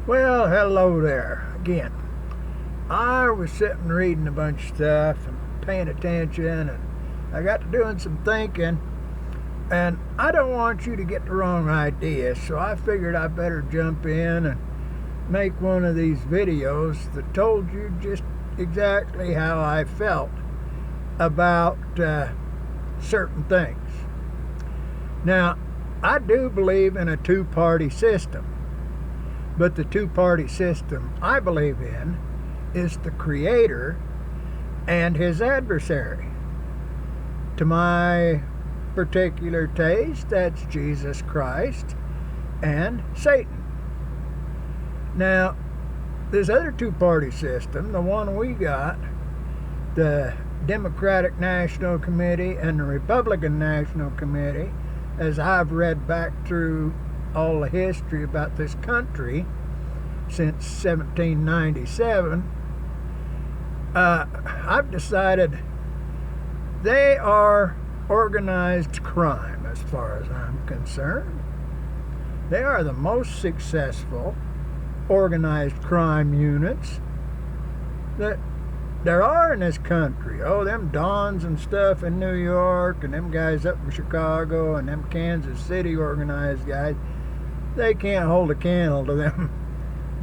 Well, hello there again. I was sitting reading a bunch of stuff and paying attention, and I got to doing some thinking, and I don't want you to get the wrong idea, so I figured I better jump in and make one of these videos that told you just exactly how I felt about certain things. Now, I do believe in a two-party system. But the two-party system I believe in is the Creator and His adversary. To my particular taste, that's Jesus Christ and Satan. Now, this other two-party system, the one we got, the Democratic National Committee and the Republican National Committee, as I've read back through all the history about this country since 1797, I've decided they are organized crime as far as I'm concerned. They are the most successful organized crime units that there are in this country. Oh, them Dons and stuff in New York and them guys up in Chicago and them Kansas City organized guys, they can't hold a candle to them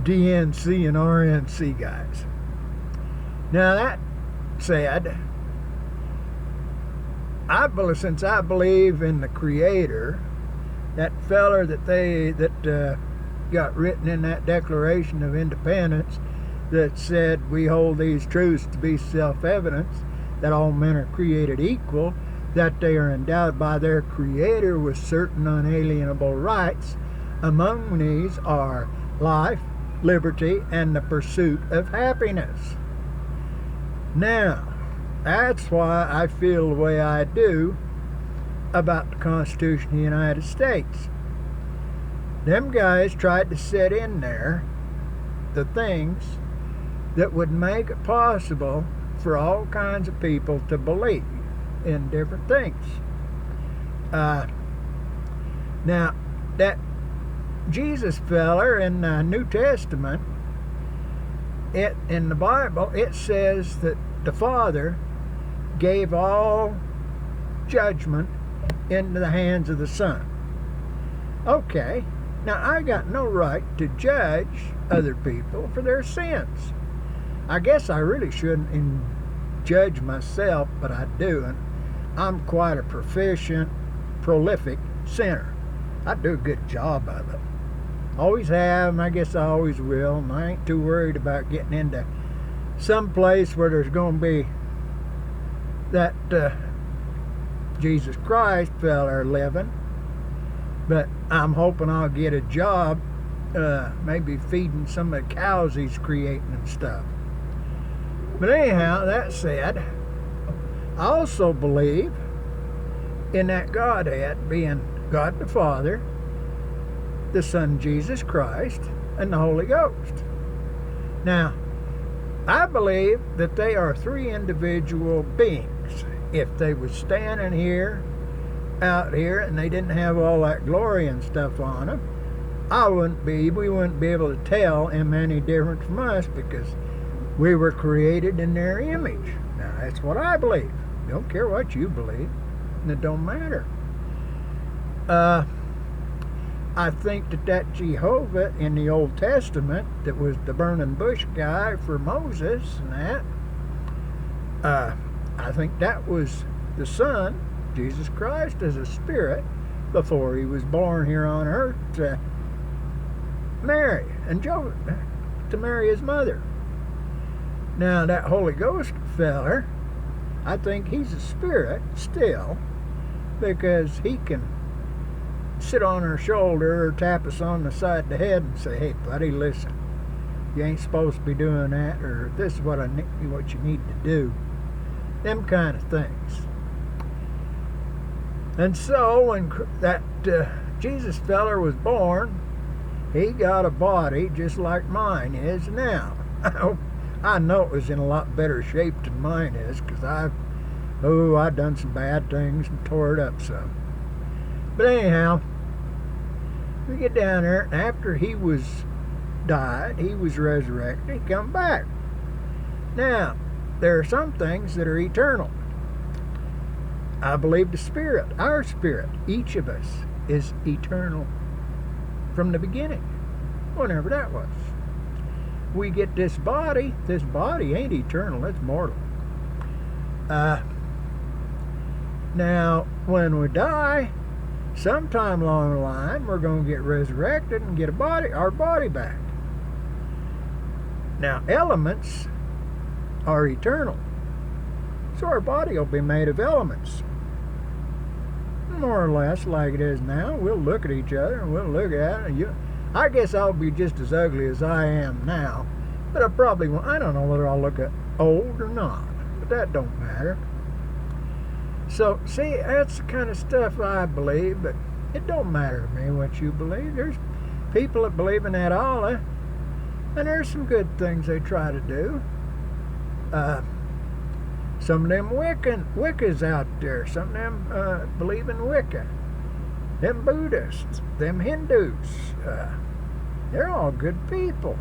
DNC and RNC guys. Now that said, since I believe in the Creator, that feller that got written in that Declaration of Independence that said we hold these truths to be self-evident, that all men are created equal, that they are endowed by their Creator with certain unalienable rights. Among these are life, liberty, and the pursuit of happiness. Now, that's why I feel the way I do about the Constitution of the United States. Them guys tried to set in there the things that would make it possible for all kinds of people to believe in different things. Now, that Jesus feller in the New Testament, in the Bible, it says that the Father gave all judgment into the hands of the Son. Okay, now I got no right to judge other people for their sins. I guess I really shouldn't judge myself, but I do, and I'm quite a proficient, prolific sinner. I do a good job of it. Always have, and I guess I always will, and I ain't too worried about getting into some place where there's going to be that Jesus Christ feller living. But I'm hoping I'll get a job, maybe feeding some of the cows he's creating and stuff. But anyhow, that said, I also believe in that Godhead being God the Father, the Son Jesus Christ, and the Holy Ghost. Now, I believe that they are three individual beings. If they was standing out here, and they didn't have all that glory and stuff on them, we wouldn't be able to tell them any different from us, because we were created in their image. Now, that's what I believe. Don't care what you believe, and it don't matter. I think that Jehovah in the Old Testament, that was the burning bush guy for Moses and that, I think that was the Son, Jesus Christ, as a spirit before he was born here on earth to Mary and Joseph, to marry his mother. Now, that Holy Ghost feller, I think he's a spirit still, because he can sit on our shoulder or tap us on the side of the head and say, "Hey, buddy, listen, you ain't supposed to be doing that," or "This is what you need to do." Them kind of things. And so when that Jesus feller was born, he got a body just like mine is now. I know it was in a lot better shape than mine is, because I've done some bad things and tore it up some. But anyhow, we get down there, and after he was died, he was resurrected, he come back. Now, there are some things that are eternal. I believe the Spirit, our spirit, each of us is eternal from the beginning, whenever that was. We get this body ain't eternal, it's mortal. Now, when we die, sometime along the line, we're going to get resurrected and get our body back. Now, elements are eternal, so our body will be made of elements. More or less like it is now. We'll look at each other and we'll look at it. I guess I'll be just as ugly as I am now, but I probably won't. I don't know whether I'll look old or not, but that don't matter. So, see, that's the kind of stuff I believe, but it don't matter to me what you believe. There's people that believe in that Allah, and there's some good things they try to do. Some of them Wiccas out there. Some of them believe in Wicca. Them Buddhists, them Hindus. They're all good people.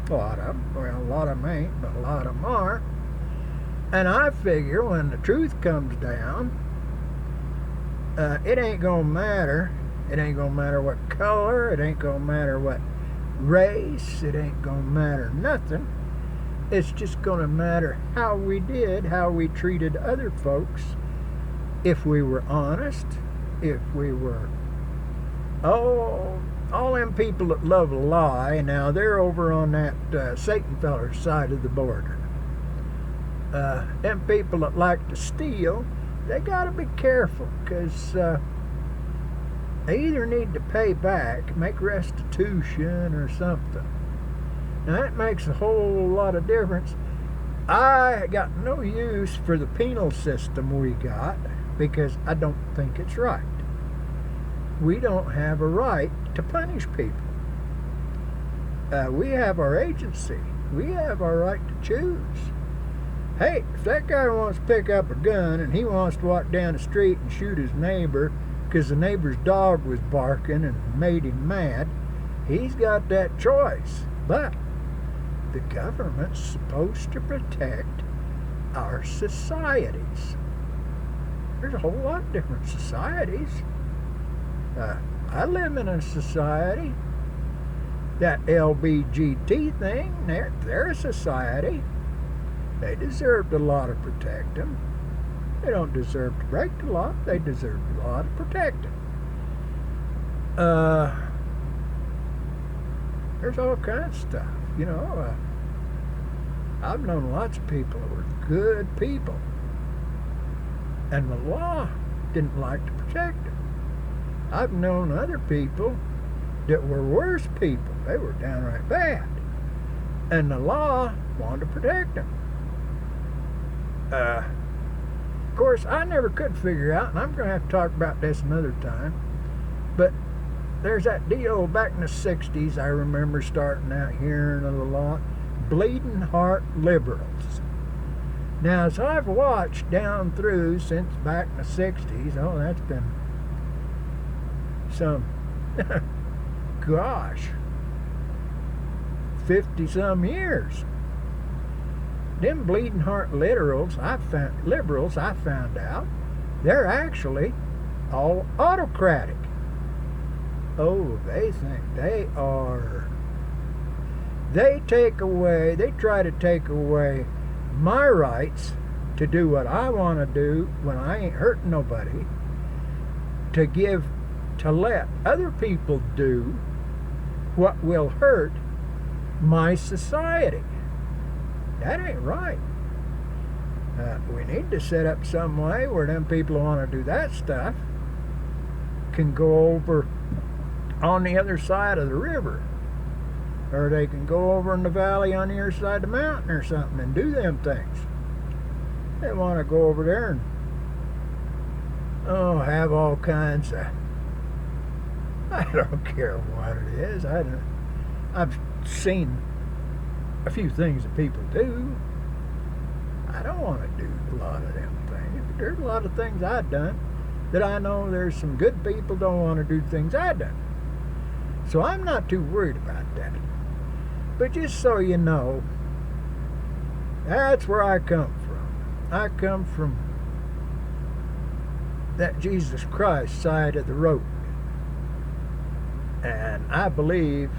A lot of them. Well, a lot of them ain't, but a lot of them are. And I figure when the truth comes down, it ain't going to matter. It ain't going to matter what color. It ain't going to matter what race. It ain't going to matter nothing. It's just going to matter how we treated other folks, if we were honest, if we were, all them people that love a lie, now they're over on that Satan feller's side of the border. Them people that like to steal, they got to be careful, because they either need to pay back, make restitution or something. Now, that makes a whole lot of difference. I got no use for the penal system we got, because I don't think it's right. We don't have a right to punish people. We have our agency. We have our right to choose. Hey, if that guy wants to pick up a gun and he wants to walk down the street and shoot his neighbor because the neighbor's dog was barking and made him mad, he's got that choice. But the government's supposed to protect our societies. There's a whole lot of different societies. I live in a society. That LBGT thing, they're a society. They deserve the law to protect them. They don't deserve to break the law. They deserve the law to protect them. There's all kinds of stuff. You know, I've known lots of people that were good people, and the law didn't like to protect them. I've known other people that were worse people. They were downright bad, and the law wanted to protect them. Of course, I never could figure out, and I'm going to have to talk about this another time, but there's that deal back in the 60s, I remember starting out hearing of a lot, bleeding heart liberals. Now, as I've watched down through since back in the 60s, that's been some, gosh, 50-some years. Them bleeding heart liberals, I found out, they're actually all autocratic. Oh, they think they are. They try to take away my rights to do what I want to do when I ain't hurting nobody, to let other people do what will hurt my society. That ain't right. We need to set up some way where them people who want to do that stuff can go over on the other side of the river, or they can go over in the valley on the other side of the mountain or something and do them things. They want to go over there and have all kinds of, I don't care what it is. I've seen a few things that people do. I don't want to do a lot of them things, but there's a lot of things I've done that I know there's some good people don't want to do things I've done. So I'm not too worried about that. But just so you know, that's where I come from. I come from that Jesus Christ side of the road. And I believe,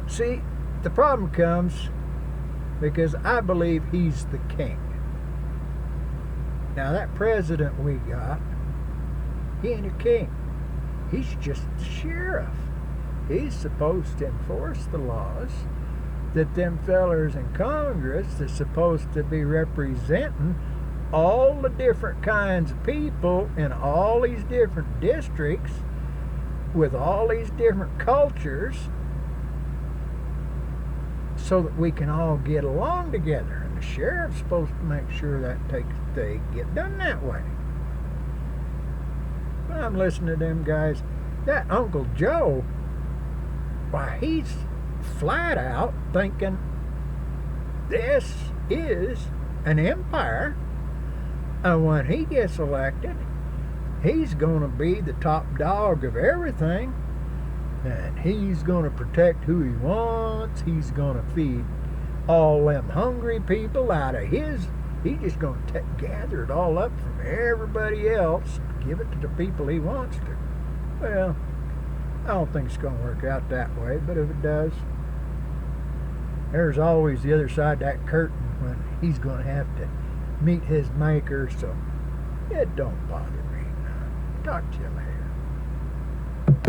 see, the problem comes because I believe he's the king. Now that president we got, he ain't a king. He's just the sheriff. He's supposed to enforce the laws that them fellers in Congress that's supposed to be representing all the different kinds of people in all these different districts with all these different cultures so that we can all get along together. And the sheriff's supposed to make sure that they get done that way. But I'm listening to them guys. That Uncle Joe, why, he's flat out thinking this is an empire, and when he gets elected, he's going to be the top dog of everything, and he's going to protect who he wants. He's going to feed all them hungry people out of his. He's just going to gather it all up from everybody else and give it to the people he wants to. Well, I don't think it's going to work out that way, but if it does, there's always the other side of that curtain when he's going to have to meet his maker, so it don't bother me. Talk to you later.